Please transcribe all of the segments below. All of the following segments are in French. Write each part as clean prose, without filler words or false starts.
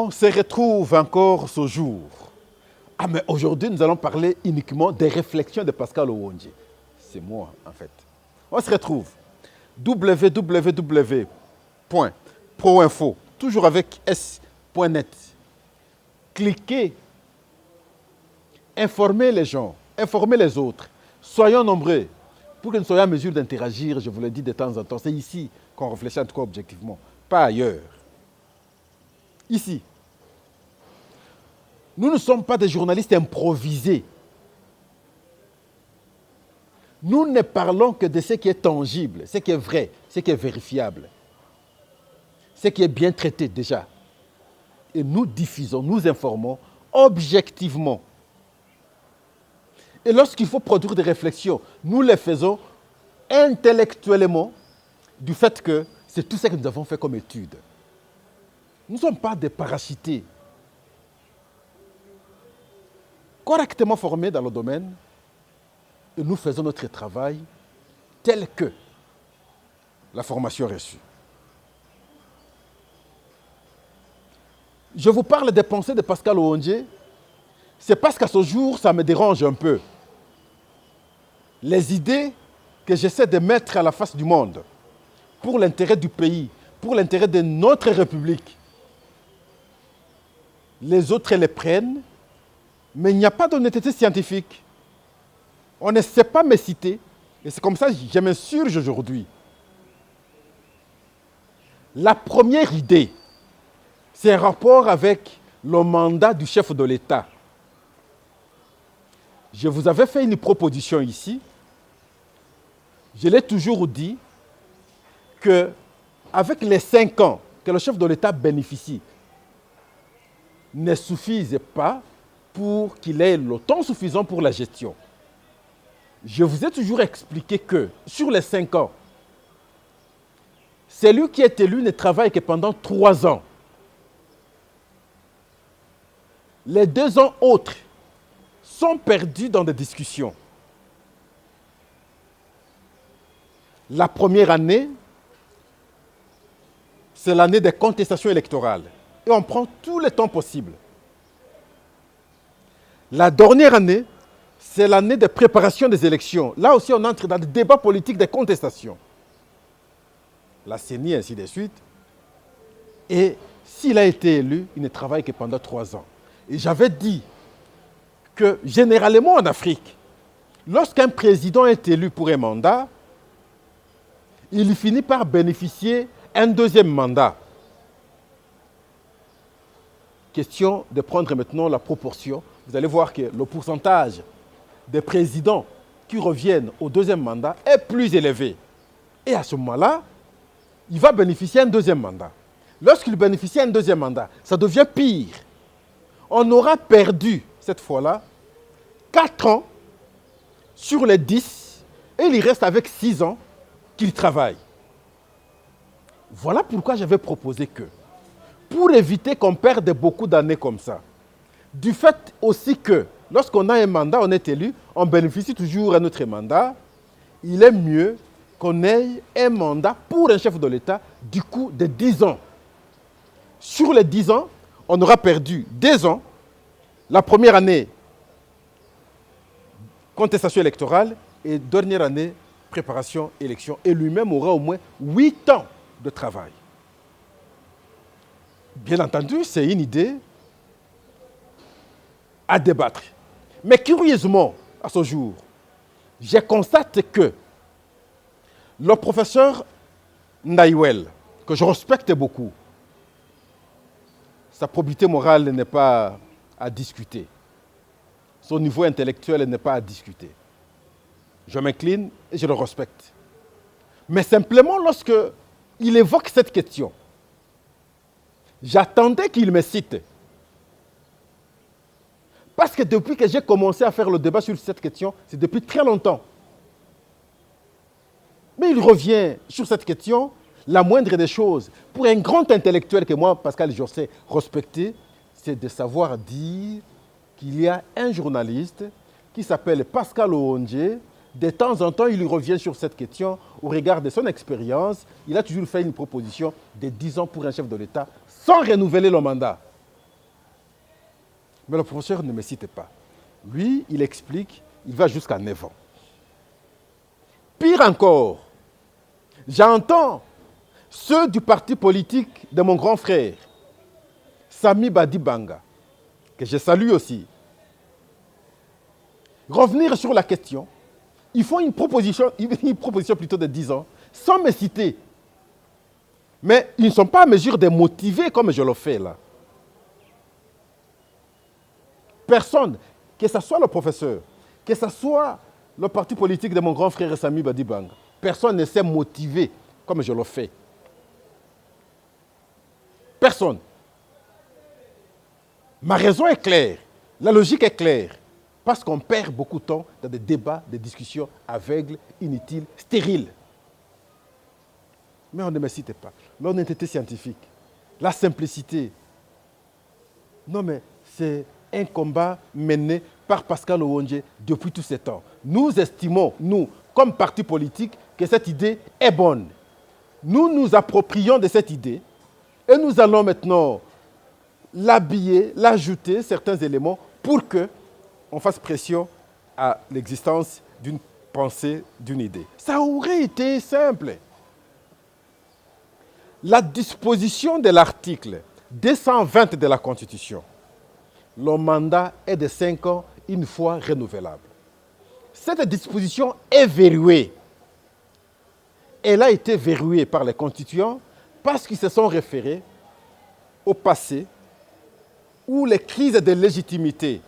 On se retrouve encore ce jour. Ah, mais aujourd'hui, nous allons parler uniquement des réflexions de Pascal Owondje. C'est moi, en fait. On se retrouve. www.proinfo, toujours avec s.net. Cliquez. Informez les gens, informez les autres. Soyons nombreux pour que nous soyons en mesure d'interagir, je vous le dis de temps en temps. C'est ici qu'on réfléchit en tout cas objectivement, pas ailleurs. Ici. Nous ne sommes pas des journalistes improvisés. Nous ne parlons que de ce qui est tangible, ce qui est vrai, ce qui est vérifiable, ce qui est bien traité déjà. Et nous diffusons, nous informons objectivement. Et lorsqu'il faut produire des réflexions, nous les faisons intellectuellement du fait que c'est tout ce que nous avons fait comme étude. Nous ne sommes pas des parachutés. Correctement formés dans le domaine, et nous faisons notre travail tel que la formation reçue. Je vous parle des pensées de Pascal Owondje, c'est parce qu'à ce jour, ça me dérange un peu. Les idées que j'essaie de mettre à la face du monde, pour l'intérêt du pays, pour l'intérêt de notre République, les autres les prennent, mais il n'y a pas d'honnêteté scientifique. On ne sait pas me citer, et c'est comme ça que je m'insurge aujourd'hui. La première idée, c'est un rapport avec le mandat du chef de l'État. Je vous avais fait une proposition ici. Je l'ai toujours dit qu'avec les 5 ans que le chef de l'État bénéficie, ne suffisent pas pour qu'il ait le temps suffisant pour la gestion. Je vous ai toujours expliqué que sur les 5 ans, celui qui est élu ne travaille que pendant 3 ans. Les 2 ans autres sont perdus dans des discussions. La première année, c'est l'année des contestations électorales. Et on prend tout le temps possible. La dernière année, c'est l'année de préparation des élections. Là aussi, on entre dans des débats politiques, des contestations. La CENI, ainsi de suite. Et s'il a été élu, il ne travaille que pendant 3 ans. Et j'avais dit que généralement en Afrique, lorsqu'un président est élu pour un mandat, il finit par bénéficier d'un deuxième mandat. Question de prendre maintenant la proportion. Vous allez voir que le pourcentage des présidents qui reviennent au deuxième mandat est plus élevé. Et à ce moment-là, il va bénéficier d'un deuxième mandat. Lorsqu'il bénéficie d'un deuxième mandat, ça devient pire. On aura perdu, cette fois-là, 4 ans sur les 10, et il reste avec 6 ans qu'il travaille. Voilà pourquoi j'avais proposé que, pour éviter qu'on perde beaucoup d'années comme ça, du fait aussi que, lorsqu'on a un mandat, on est élu, on bénéficie toujours à notre mandat, il est mieux qu'on ait un mandat pour un chef de l'État du coup de 10 ans. Sur les 10 ans, on aura perdu 2 ans. La première année, contestation électorale, et dernière année, préparation, élection. Et lui-même aura au moins 8 ans de travail. Bien entendu, c'est une idée à débattre. Mais curieusement, à ce jour, je constate que le professeur Ndaïwel, que je respecte beaucoup, sa probité morale n'est pas à discuter. Son niveau intellectuel n'est pas à discuter. Je m'incline et je le respecte. Mais simplement lorsque il évoque cette question, j'attendais qu'il me cite. Parce que depuis que j'ai commencé à faire le débat sur cette question, c'est depuis très longtemps. Mais il revient sur cette question, la moindre des choses. Pour un grand intellectuel que moi, Pascal Jorsay, respecté, c'est de savoir dire qu'il y a un journaliste qui s'appelle Pascal Owondje. De temps en temps, il revient sur cette question au regard de son expérience. Il a toujours fait une proposition de 10 ans pour un chef de l'État sans renouveler le mandat. Mais le professeur ne me cite pas. Lui, il explique, il va jusqu'à 9 ans. Pire encore, j'entends ceux du parti politique de mon grand frère, Sami Badibanga, que je salue aussi, revenir sur la question. Ils font une proposition plutôt de 10 ans, sans me citer. Mais ils ne sont pas à mesure de motiver comme je le fais là. Personne, que ce soit le professeur, que ce soit le parti politique de mon grand frère Sami Badibanga, personne ne sait motiver comme je le fais. Personne. Ma raison est claire, la logique est claire, parce qu'on perd beaucoup de temps dans des débats, des discussions aveugles, inutiles, stériles. Mais on ne me cite pas. L'honnêteté scientifique, la simplicité. Non mais c'est un combat mené par Pascal Owondje depuis tous ces temps. Nous estimons, nous, comme parti politique, que cette idée est bonne. Nous nous approprions de cette idée et nous allons maintenant l'habiller, l'ajouter certains éléments pour qu'on fasse pression à l'existence d'une pensée, d'une idée. Ça aurait été simple. La disposition de l'article 220 de la Constitution, le mandat est de 5 ans, une fois renouvelable. Cette disposition est verrouillée. Elle a été verrouillée par les constituants parce qu'ils se sont référés au passé où les crises de légitimité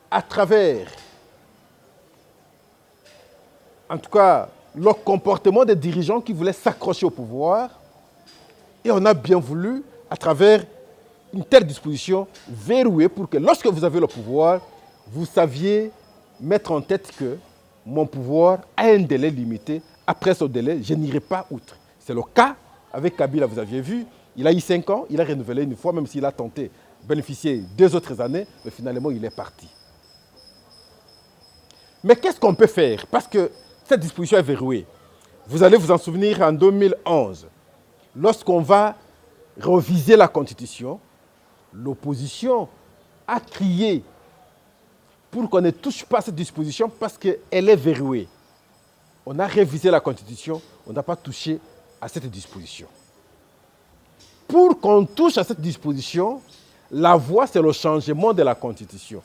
à travers, en tout cas, le comportement des dirigeants qui voulaient s'accrocher au pouvoir, et on a bien voulu, à travers une telle disposition, verrouiller pour que lorsque vous avez le pouvoir, vous saviez mettre en tête que mon pouvoir a un délai limité. Après ce délai, je n'irai pas outre. C'est le cas avec Kabila, vous aviez vu. Il a eu 5 ans, il a renouvelé une fois, même s'il a tenté de bénéficier 2 autres années, mais finalement, il est parti. Mais qu'est-ce qu'on peut faire? Parce que cette disposition est verrouillée. Vous allez vous en souvenir en 2011, lorsqu'on va réviser la Constitution, l'opposition a crié pour qu'on ne touche pas cette disposition parce qu'elle est verrouillée. On a révisé la Constitution, on n'a pas touché à cette disposition. Pour qu'on touche à cette disposition, la voie, c'est le changement de la Constitution.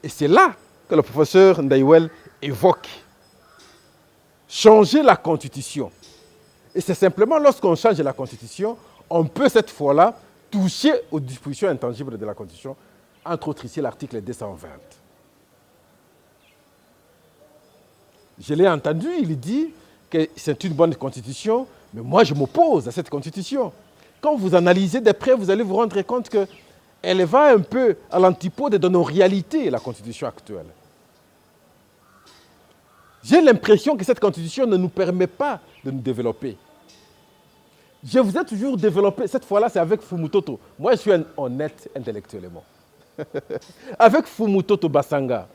Et c'est là que le professeur Ndaïwel évoque. Changer la Constitution. Et c'est simplement lorsqu'on change la Constitution, on peut cette fois-là toucher aux dispositions intangibles de la Constitution, entre autres ici l'article 220. Je l'ai entendu, il dit que c'est une bonne constitution, mais moi je m'oppose à cette constitution. Quand vous analysez de près, vous allez vous rendre compte qu'elle va un peu à l'antipode de nos réalités, la constitution actuelle. J'ai l'impression que cette constitution ne nous permet pas de nous développer. Je vous ai toujours développé, cette fois-là c'est avec Fumutoto. Moi je suis honnête intellectuellement. Avec Fumutoto Basanga,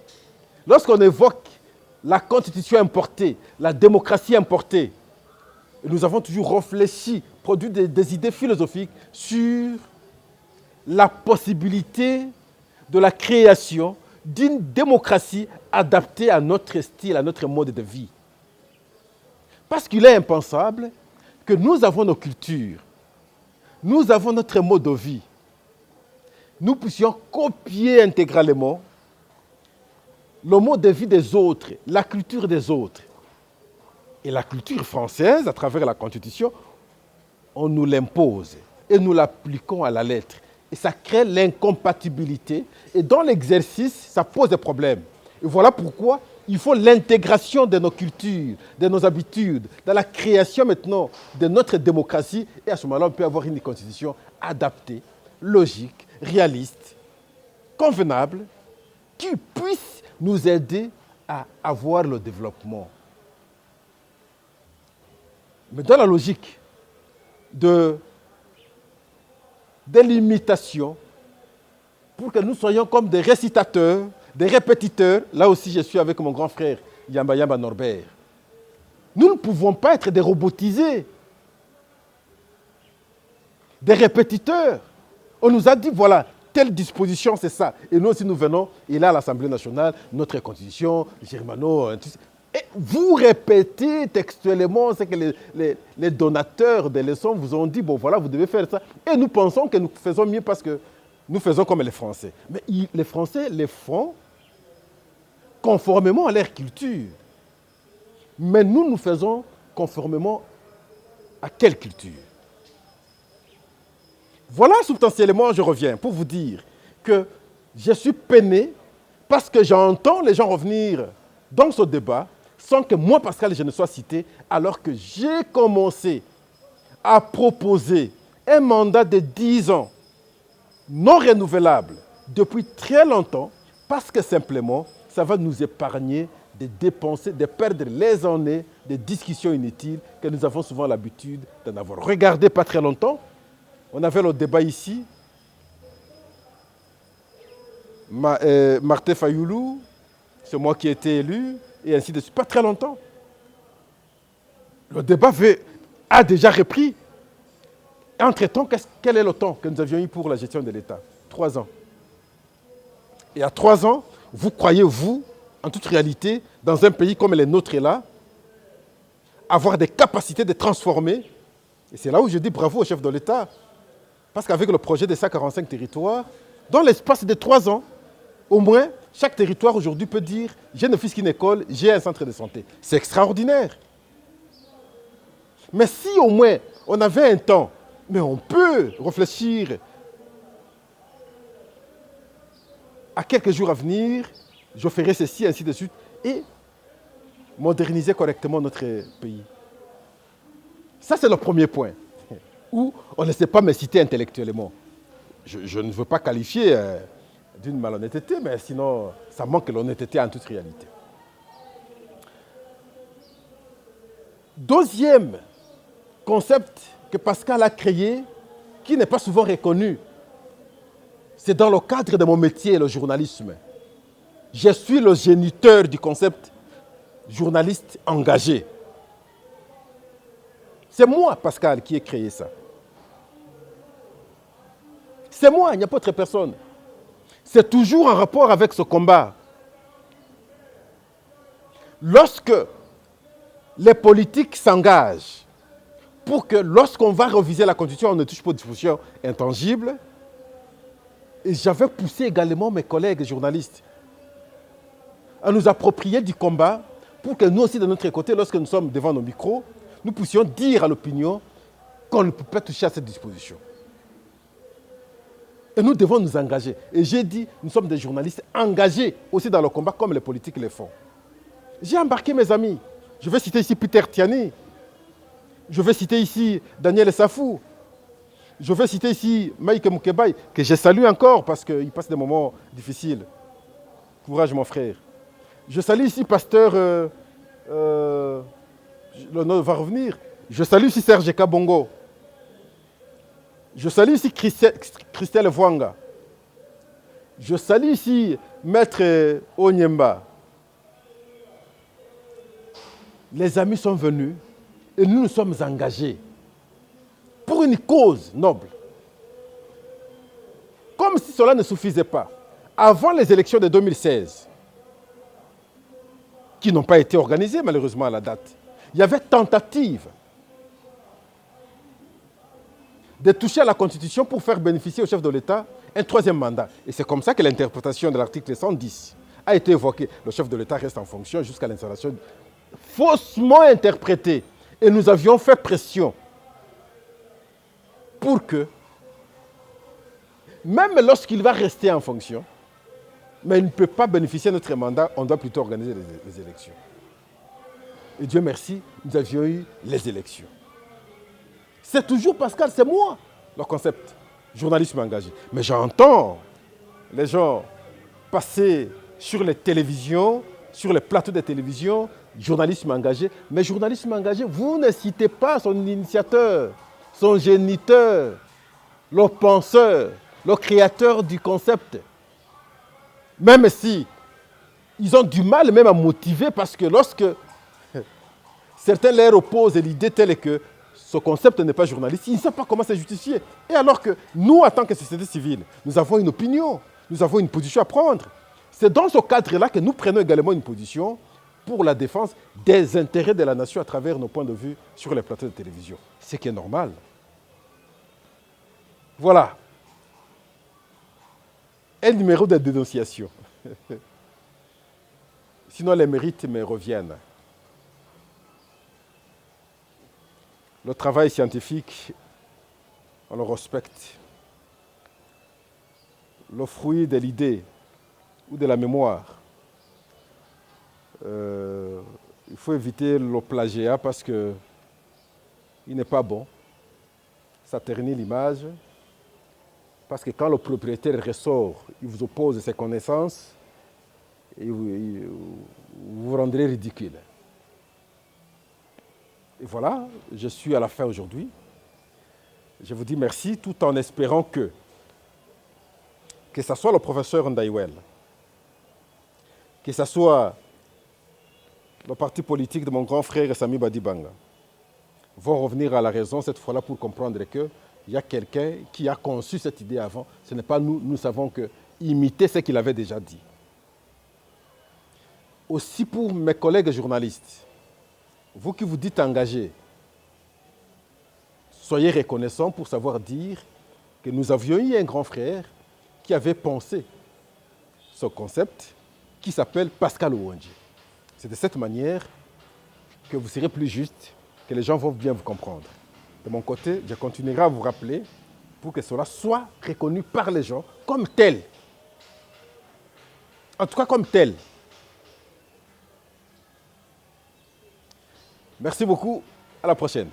lorsqu'on évoque la constitution importée, la démocratie importée, nous avons toujours réfléchi, produit des idées philosophiques sur la possibilité de la création d'une démocratie adaptée à notre style, à notre mode de vie. Parce qu'il est impensable que nous avons nos cultures, nous avons notre mode de vie, nous puissions copier intégralement le mode de vie des autres, la culture des autres. Et la culture française, à travers la Constitution, on nous l'impose et nous l'appliquons à la lettre. Et ça crée l'incompatibilité. Et dans l'exercice, ça pose des problèmes. Et voilà pourquoi il faut l'intégration de nos cultures, de nos habitudes, dans la création maintenant de notre démocratie. Et à ce moment-là, on peut avoir une constitution adaptée, logique, réaliste, convenable, qui puisse nous aider à avoir le développement. Mais dans la logique de limitation, pour que nous soyons comme des récitateurs, des répétiteurs, là aussi je suis avec mon grand frère Yamba Yamba Norbert. Nous ne pouvons pas être des robotisés, des répétiteurs. On nous a dit, voilà, telle disposition, c'est ça. Et nous aussi, nous venons, et là, à l'Assemblée nationale, notre constitution, Germano, et vous répétez textuellement ce que les donateurs des leçons vous ont dit, bon voilà, vous devez faire ça. Et nous pensons que nous faisons mieux parce que nous faisons comme les Français. Mais les Français les font conformément à leur culture. Mais nous, nous faisons conformément à quelle culture? Voilà, substantiellement, je reviens pour vous dire que je suis peiné parce que j'entends les gens revenir dans ce débat sans que moi, Pascal, je ne sois cité, alors que j'ai commencé à proposer un mandat de 10 ans non renouvelable depuis très longtemps parce que simplement, ça va nous épargner de dépenser, de perdre les années de discussions inutiles que nous avons souvent l'habitude d'en avoir. Regardez pas très longtemps, on avait le débat ici. Martin Fayoulou, c'est moi qui ai été élu, et ainsi de suite. Pas très longtemps. Le débat a déjà repris. Entre-temps, quel est le temps que nous avions eu pour la gestion de l'État? 3 ans. Et à 3 ans, vous croyez, vous, en toute réalité, dans un pays comme le nôtre est là, avoir des capacités de transformer, et c'est là où je dis bravo au chef de l'État, parce qu'avec le projet des 145 territoires, dans l'espace de 3 ans, au moins, chaque territoire aujourd'hui peut dire « j'ai un fils qui est une école, j'ai un centre de santé ». C'est extraordinaire. Mais si au moins on avait un temps, mais on peut réfléchir à quelques jours à venir, je ferai ceci, ainsi de suite, et moderniser correctement notre pays. Ça, c'est le premier point, où on ne sait pas me citer intellectuellement. Je ne veux pas qualifier d'une malhonnêteté, mais sinon, ça manque l'honnêteté en toute réalité. Deuxième concept que Pascal a créé, qui n'est pas souvent reconnu, c'est dans le cadre de mon métier, le journalisme. Je suis le géniteur du concept journaliste engagé. C'est moi, Pascal, qui ai créé ça. C'est moi, il n'y a pas autre personne. C'est toujours en rapport avec ce combat. Lorsque les politiques s'engagent pour que lorsqu'on va réviser la Constitution, on ne touche pas aux dispositions intangibles, et j'avais poussé également mes collègues journalistes à nous approprier du combat pour que nous aussi, de notre côté, lorsque nous sommes devant nos micros, nous puissions dire à l'opinion qu'on ne peut pas toucher à cette disposition. Et nous devons nous engager. Et j'ai dit, nous sommes des journalistes engagés aussi dans le combat comme les politiques le font. J'ai embarqué mes amis. Je vais citer ici Peter Tiani. Je vais citer ici Daniel Safou. Je vais citer ici Maïke Moukebaï, que je salue encore parce qu'il passe des moments difficiles. Courage mon frère. Je salue ici Pasteur, le nom va revenir. Je salue ici Serge Kabongo. Je salue ici Christelle Vwanga. Je salue ici Maître Onyemba. Les amis sont venus et nous nous sommes engagés pour une cause noble. Comme si cela ne suffisait pas. Avant les élections de 2016, qui n'ont pas été organisées malheureusement à la date, il y avait tentative de toucher à la Constitution pour faire bénéficier au chef de l'État un 3e mandat. Et c'est comme ça que l'interprétation de l'article 110 a été évoquée. Le chef de l'État reste en fonction jusqu'à l'installation faussement interprétée. Et nous avions fait pression pour que, même lorsqu'il va rester en fonction, mais il ne peut pas bénéficier de notre mandat, on doit plutôt organiser les élections. Et Dieu merci, nous avions eu les élections. C'est toujours, Pascal, c'est moi, le concept journalisme engagé. Mais j'entends les gens passer sur les télévisions, sur les plateaux de télévision, journalisme engagé. Mais journalisme engagé, vous ne citez pas son initiateur, son géniteur, le penseur, le créateur du concept. Même si ils ont du mal même à motiver parce que lorsque certains leur opposent l'idée telle que ce concept n'est pas journaliste, il ne sait pas comment c'est justifié. Et alors que nous, en tant que société civile, nous avons une opinion, nous avons une position à prendre. C'est dans ce cadre-là que nous prenons également une position pour la défense des intérêts de la nation à travers nos points de vue sur les plateaux de télévision. Ce qui est normal. Voilà. Un numéro de dénonciation. Sinon, les mérites me reviennent. Le travail scientifique, on le respecte. Le fruit de l'idée ou de la mémoire, il faut éviter le plagiat parce qu'il n'est pas bon. Ça ternit l'image. Parce que quand le propriétaire ressort, il vous oppose ses connaissances, et vous vous rendrez ridicule. Et voilà, je suis à la fin aujourd'hui. Je vous dis merci tout en espérant que ce soit le professeur Ndaïwel, que ce soit le parti politique de mon grand frère Sami Badibanga, vont revenir à la raison cette fois-là pour comprendre qu'il y a quelqu'un qui a conçu cette idée avant. Ce n'est pas nous, nous savons que imiter ce qu'il avait déjà dit. Aussi pour mes collègues journalistes, vous qui vous dites engagés, soyez reconnaissants pour savoir dire que nous avions eu un grand frère qui avait pensé ce concept qui s'appelle Pascal Ouandji. C'est de cette manière que vous serez plus juste, que les gens vont bien vous comprendre. De mon côté, je continuerai à vous rappeler pour que cela soit reconnu par les gens comme tel. En tout cas, comme tel. Merci beaucoup. À la prochaine.